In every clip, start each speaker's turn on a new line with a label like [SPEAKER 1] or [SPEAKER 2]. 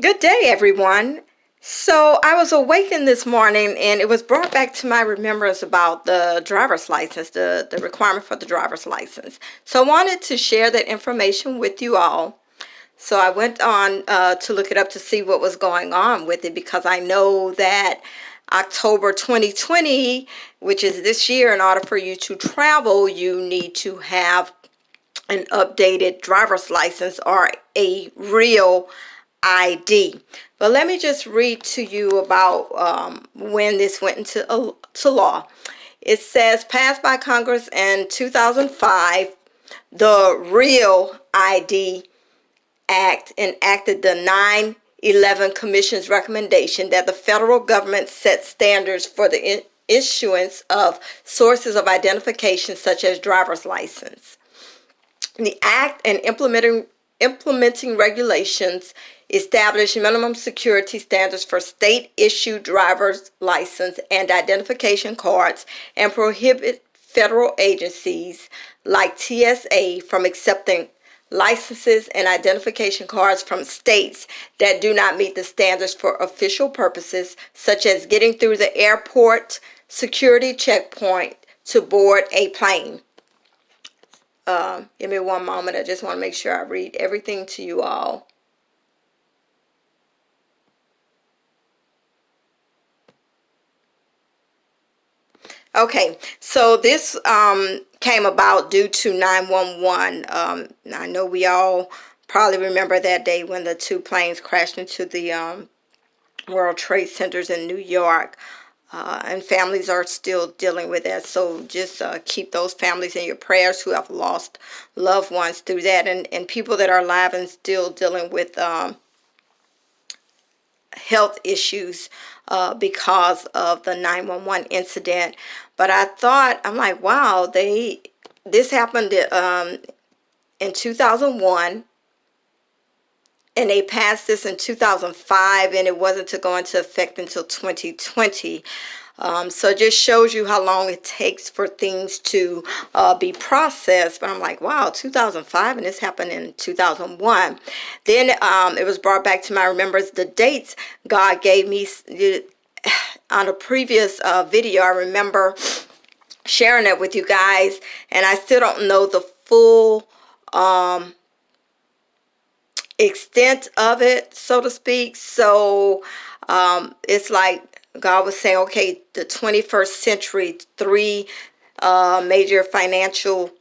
[SPEAKER 1] Good day, everyone. So I was awakened this morning and it was brought back to my remembrance about the driver's license, the requirement for the driver's license. So I wanted to share that information with you all. So I went on to look it up to see what was going on with it because I know that October 2020, which is this year, in order for you to travel, you need to have an updated driver's license or a real ID. But let me just read to you about when this went into to law. It says, passed by Congress in 2005, the Real ID Act enacted the 9/11 Commission's recommendation that the federal government set standards for the issuance of sources of identification such as driver's license. The Act and implementing regulations establish minimum security standards for state-issued driver's license and identification cards and prohibit federal agencies like TSA from accepting licenses and identification cards from states that do not meet the standards for official purposes, such as getting through the airport security checkpoint to board a plane. Give me one moment. I just want to make sure I read everything to you all. Okay, so this came about due to 911. I know we all probably remember that day when the two planes crashed into the World Trade Centers in New York. And families are still dealing with that. So just keep those families in your prayers who have lost loved ones through that, and people that are alive and still dealing with health issues because of the 911 incident. But I'm like, wow, this happened in 2001. And they passed this in 2005, and it wasn't to go into effect until 2020. So it just shows you how long it takes for things to be processed. But I'm like, wow, 2005, and this happened in 2001. Then it was brought back to my remembrance the dates God gave me on a previous video. I remember sharing that with you guys, and I still don't know the full extent of it, so to speak. So it's like God was saying, okay, the 21st century, three major financial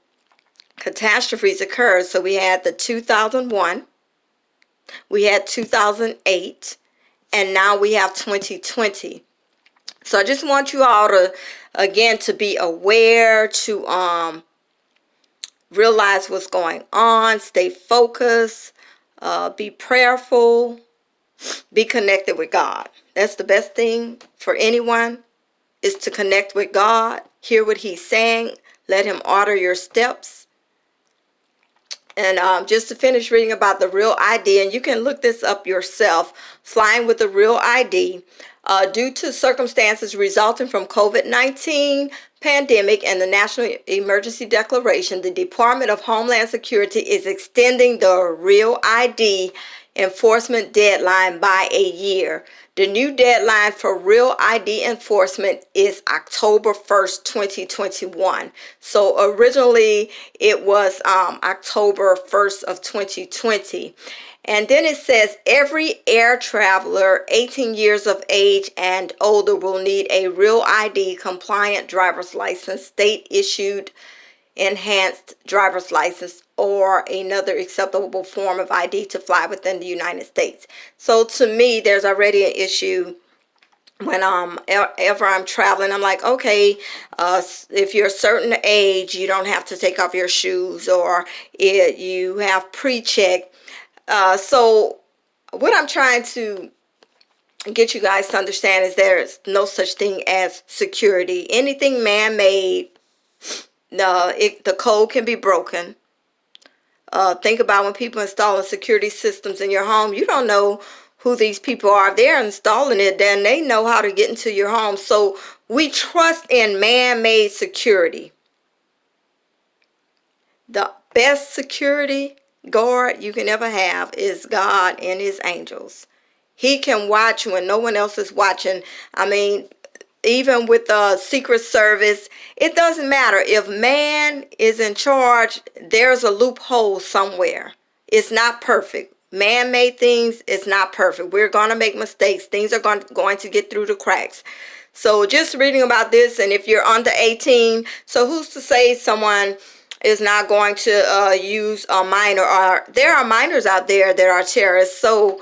[SPEAKER 1] catastrophes occurred. So we had the 2001, we had 2008, and now we have 2020. So I just want you all to, again, to be aware, to realize what's going on, stay focused, be prayerful, be connected with God. That's the best thing for anyone, is to connect with God, hear what he's saying, let him order your steps. And just to finish reading about the Real ID, and you can look this up yourself, flying with the Real ID. Due to circumstances resulting from COVID-19 pandemic and the National Emergency Declaration, the Department of Homeland Security is extending the Real ID enforcement deadline by a year. The new deadline for Real ID enforcement is October 1st, 2021. So originally it was October 1st of 2020. And then it says every air traveler 18 years of age and older will need a Real ID compliant driver's license, state issued enhanced driver's license, or another acceptable form of ID to fly within the United States. So to me, there's already an issue when ever I'm traveling. I'm like, okay, if you're a certain age, you don't have to take off your shoes, or you have pre-check. So what I'm trying to get you guys to understand is there's no such thing as security. Anything man-made, the code can be broken. Think about when people installing security systems in your home. You don't know who these people are. They're installing it, then they know how to get into your home. So we trust in man-made security. The best security guard you can ever have is God and his angels. He can watch when no one else is watching. I mean, even with the Secret Service, it doesn't matter. If man is in charge, there's a loophole somewhere. It's not perfect. Man-made things, it's not perfect. We're going to make mistakes. Things are going to get through the cracks. So just reading about this, and if you're under 18, so who's to say someone is not going to use a minor? Or there are minors out there that are terrorists. So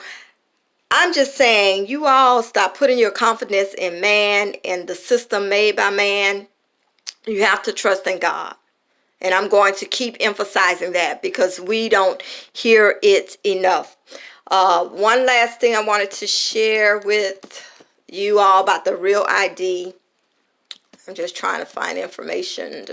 [SPEAKER 1] I'm just saying, you all stop putting your confidence in man and the system made by man. You have to trust in God. And I'm going to keep emphasizing that because we don't hear it enough. One last thing I wanted to share with you all about the Real ID. I'm just trying to find information.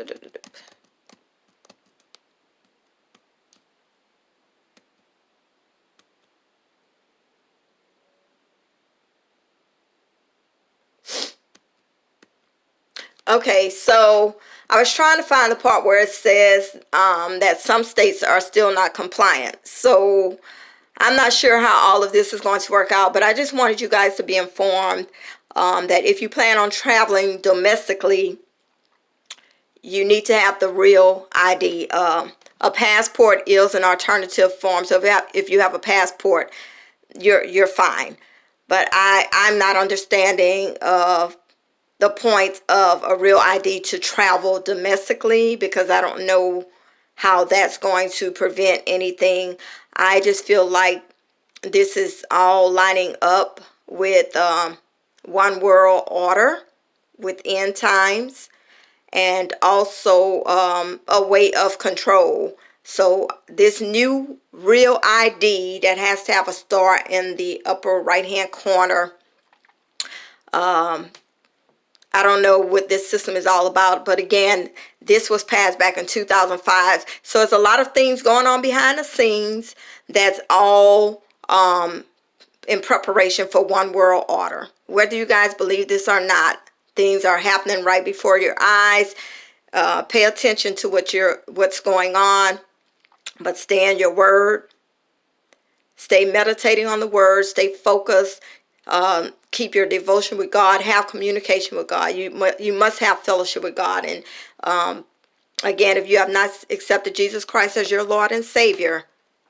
[SPEAKER 1] Okay, so I was trying to find the part where it says that some states are still not compliant. So I'm not sure how all of this is going to work out, but I just wanted you guys to be informed that if you plan on traveling domestically, you need to have the Real ID. A passport is an alternative form. So if you have a passport, you're fine. But I'm not understanding of the point of a Real ID to travel domestically, because I don't know how that's going to prevent anything. I just feel like this is all lining up with one world order with end times, and also a way of control. So this new Real ID that has to have a star in the upper right hand corner, I don't know what this system is all about, but again, this was passed back in 2005. So there's a lot of things going on behind the scenes that's all in preparation for one world order. Whether you guys believe this or not, things are happening right before your eyes. Pay attention to what's going on, but stay in your word. Stay meditating on the word. Stay focused. Keep your devotion with God. Have communication with God. You must have fellowship with God. And again, if you have not accepted Jesus Christ as your Lord and Savior,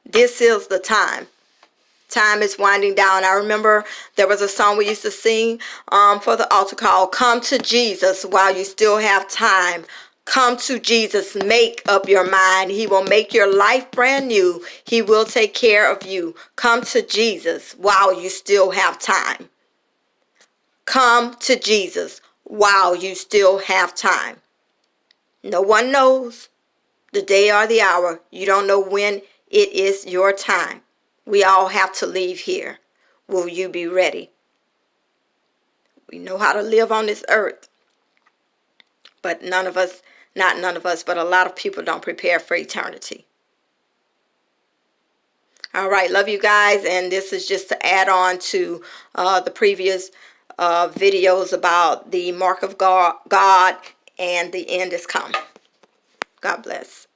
[SPEAKER 1] this is the time. Time is winding down. I remember there was a song we used to sing for the altar call, "Come to Jesus while you still have time." Come to Jesus. Make up your mind. He will make your life brand new. He will take care of you. Come to Jesus while you still have time. Come to Jesus while you still have time. No one knows the day or the hour. You don't know when it is your time. We all have to leave here. Will you be ready? We know how to live on this earth, but not none of us, but a lot of people don't prepare for eternity. All right, love you guys, and this is just to add on to the previous videos about the mark of God and the end is come. God bless.